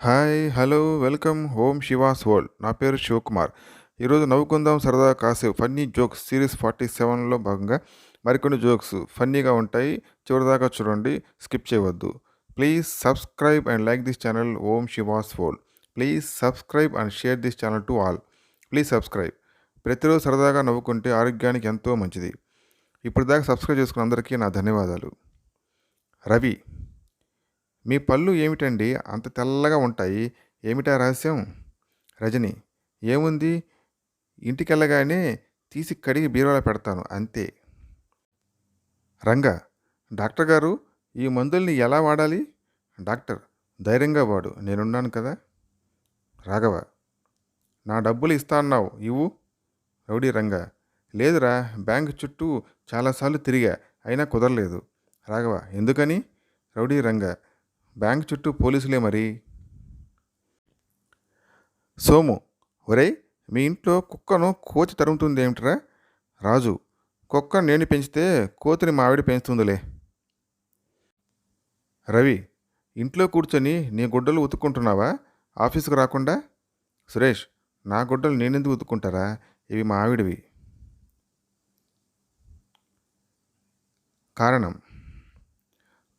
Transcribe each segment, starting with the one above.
Hi! Hello! Welcome home she was world. నా పేరు శివకుమార్. ఈరోజు నవ్వుకుందాం సరదాగా కాసేపు ఫన్నీ జోక్స్ సిరీస్ 47లో భాగంగా మరికొన్ని జోక్స్ ఫన్నీగా ఉంటాయి. చివరిదాకా చూడండి. స్కిప్ చేయవద్దు. Please subscribe and like this channel Om Shiva's world. Please subscribe and share this channel to all. Please subscribe. ప్రతిరోజు సరదాగా నవ్వుకుంటే ఆరోగ్యానికి ఎంతో మంచిది. ఇప్పటిదాకా సబ్స్క్రైబ్ చేసుకున్న అందరికీ నా ధన్యవాదాలు. రవి: మీ పళ్ళు ఏమిటండి అంత తెల్లగా ఉంటాయి, ఏమిటా రహస్యం? రజని: ఏముంది, ఇంటికెళ్ళగానే తీసి కడిగి బీరువాలో పెడతాను అంతే. రంగా: డాక్టర్ గారు, ఈ మందుల్ని ఎలా వాడాలి? డాక్టర్: ధైర్యంగా వాడు, నేనున్నాను కదా. రాఘవ: నా డబ్బులు ఇస్తా అన్నావు, ఇవ్వు. రౌడీ రంగా: లేదురా, బ్యాంకు చుట్టూ చాలాసార్లు తిరిగా, అయినా కుదరలేదు. రాఘవ: ఎందుకని? రౌడీ రంగా: బ్యాంక్ చుట్టూ పోలీసులే మరి. సోము: ఒరేయ్, మీ ఇంట్లో కుక్కను కోతి తరుముతుంది ఏమిట్రా? రాజు: కుక్క నేను పెంచితే కోతిని మా ఆవిడ పెంచుతుందిలే. రవి: ఇంట్లో కూర్చొని నీ గుడ్డలు ఉతుక్కుంటున్నావా, ఆఫీసుకు రాకుండా? సురేష్: నా గుడ్డలు నేనెందుకు ఉతుక్కుంటారా, ఇవి మా ఆవిడవి. కారణం: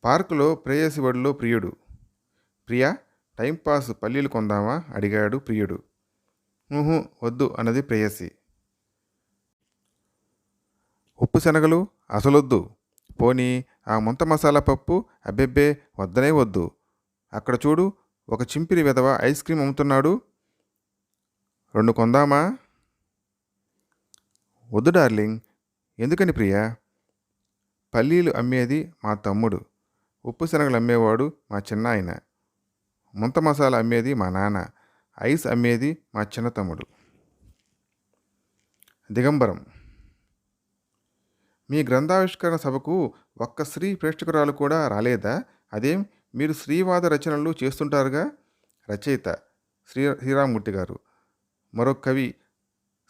పార్కులో ప్రేయసి ఒడిలో ప్రియుడు. ప్రియా, టైంపాస్ పల్లీలు కొందామా అడిగాడు ప్రియుడు. వద్దు అన్నది ప్రేయసి. ఉప్పు శనగలు అసలొద్దు, పోనీ ఆ ముంత మసాలా పప్పు అబ్బెబ్బే వద్దనే వద్దు. అక్కడ చూడు, ఒక చింపిరి విధవ ఐస్ క్రీమ్ అమ్ముతున్నాడు, 2 కొందామా? వద్దు డార్లింగ్. ఎందుకని ప్రియా? పల్లీలు అమ్మేది మా తమ్ముడు, ఉప్పు శనగలు అమ్మేవాడు మా చిన్నాయన, ముంత మసాలా అమ్మేది మా నాన్న, ఐస్ అమ్మేది మా చిన్న తమ్ముడు. దిగంబరం: మీ గ్రంథావిష్కరణ సభకు ఒక్క స్త్రీ ప్రేక్షకురాలు కూడా రాలేదా? అదేం, మీరు స్త్రీవాద రచనలు చేస్తుంటారుగా. రచయిత శ్రీరామూర్తి గారు. మరొక కవి: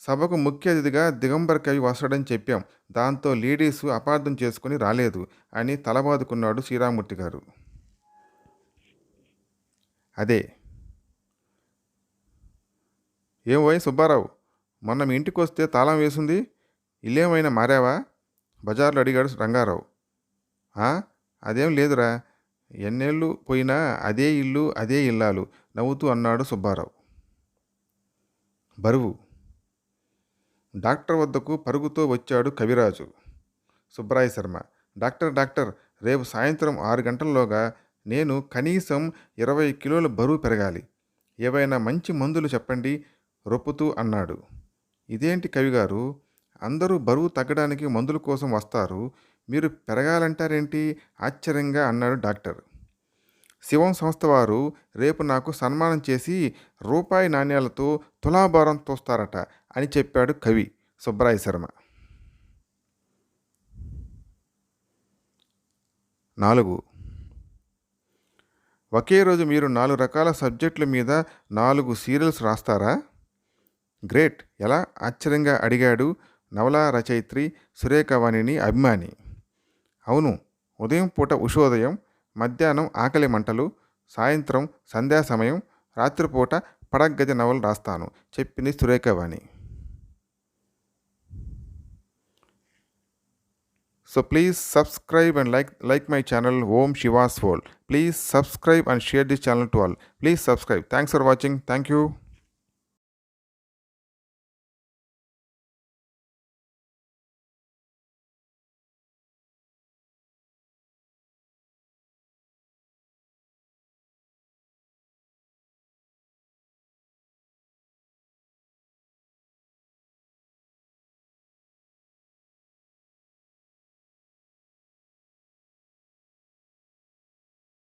సభకు ముఖ్య అతిథిగా దిగంబర కవి వస్తాడని చెప్పాం, దాంతో లేడీసు అపార్థం చేసుకుని రాలేదు అని తలబాదుకున్నాడు శ్రీరామూర్తి గారు. అదే. ఏం వై సుబ్బారావు, మొన్న మీ ఇంటికి వస్తే తాళం వేసింది, ఇల్లేమైనా మారావా? బజార్లో అడిగాడు రంగారావు. అదేం లేదురా, ఎన్నేళ్ళు పోయినా అదే ఇల్లు అదే ఇల్లాలు, నవ్వుతూ అన్నాడు సుబ్బారావు. బరువు: డాక్టర్ వద్దకు పరుగుతో వచ్చాడు కవిరాజు. సుబ్బరాయ శర్మ: డాక్టర్, రేపు సాయంత్రం 6 గంటల్లోగా నేను కనీసం 20 కిలోల బరువు పెరగాలి, ఏవైనా మంచి మందులు చెప్పండి రొప్పుతూ అన్నాడు. ఇదేంటి కవిగారు, అందరూ బరువు తగ్గడానికి మందుల కోసం వస్తారు, మీరు పెరగాలంటారేంటి, ఆశ్చర్యంగా అన్నాడు డాక్టర్. శివం సంస్థ వారు రేపు నాకు సన్మానం చేసి రూపాయి నాణ్యాలతో తులాభారం తోస్తారట అని చెప్పాడు కవి సుబ్బరాయ శర్మ. 4. ఒకే రోజు మీరు 4 రకాల సబ్జెక్టుల మీద 4 సీరియల్స్ రాస్తారా? గ్రేట్, ఎలా? ఆశ్చర్యంగా అడిగాడు నవలా రచయిత్రి సురేఖవాణిని అభిమాని. అవును, ఉదయం పూట ఉషోదయం, మధ్యాహ్నం ఆకలి మంటలు, సాయంత్రం సంధ్యా సమయం, రాత్రిపూట పడగ్గది నవలు రాస్తాను చెప్పింది Surekhavani. So please subscribe and like my channel Om Shiva's World. Please subscribe and share this channel to all. Please subscribe. Thanks for watching. Thank you.